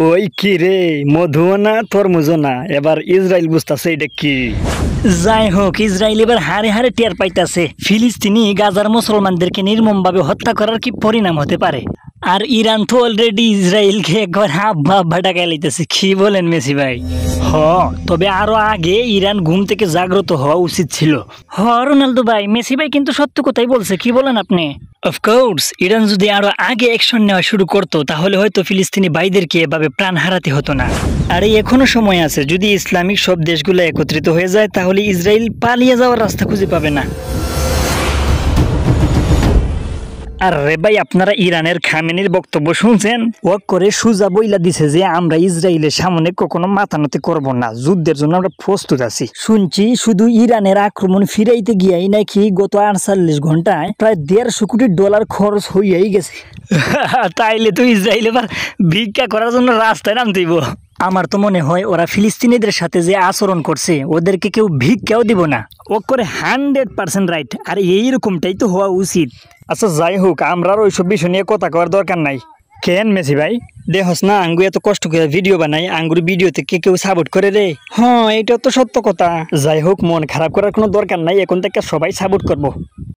ওই কি রে, মধুও না তরমুজও না, এবার ইসরায়েল বুঝতেছে এটা কি। যাই হোক, ইসরায়েল এবার হারে হারে টের পাইতেছে ফিলিস্তিনি গাজার মুসলমানদেরকে নির্মমভাবে হত্যা করার কি পরিণাম হতে পারে। আর ইরান তো অলরেডি ইসরায়েলকে একবার হাব্বা হাব্বা ডাকাই লাইতেছে। কি বলেন মেসি ভাই? তবে আরো আগে ইরান ঘুম থেকে জাগ্রত হওয়া উচিত ছিল। রোনালদো ভাই, মেসি ভাই কিন্তু সত্য কথাই বলছে। কি বলেন আপনি? অফকোর্স, ইরান যদি আরো আগে অ্যাকশন নেওয়া শুরু করতো তাহলে হয়তো ফিলিস্তিনি ভাইদেরকে এভাবে প্রাণ হারাতে হতো না। আর এখনো সময় আছে, যদি ইসলামিক সব দেশগুলো একত্রিত হয়ে যায় তাহলে ইসরায়েল পালিয়ে যাওয়ার রাস্তা খুঁজে পাবে না। আর রে ভাই, আপনারা ইরানের খামেনির বক্তব্য শুনছেন? ও করে সুজা বইলা দিছে যে আমরা ইসরায়েলের সামনে কখনো মাথানতি করব না, যুদ্ধের জন্য আমরা প্রস্তুত আছি। শুনছি শুধু ইরানের আক্রমণ ফিরাইতে গিয়াই নাকি গত 48 ঘন্টায় প্রায় $150 কোটি খরচ হইয়াই গেছে। তাইলে তো ইসরায়েল এবার ভিক্ষা করার জন্য রাস্তায় নামতেইব। আমার তো মনে হয় ওরা ফিলিস্তিনিদের সাথে যে আচরণ করছে ওদেরকে কেউ ভিক্ষাও দিব না। ও করে 100% রাইট। আর এইরকমটাই তো হওয়া উচিত। আচ্ছা যাই হোক, আমরা আর ওইসব বিষয় নিয়ে কথা কওয়ার দরকার নাই। কেন মেসি ভাই, দেখস না আঙ্গু এত কষ্ট করে ভিডিও বানাই, আঙ্গুর ভিডিওতে কেউ সাপোর্ট করে রে। এটা তো সত্য কথা। যাই হোক, মন খারাপ করার কোনো দরকার নাই, এখন থেকে সবাই সাপোর্ট করবো।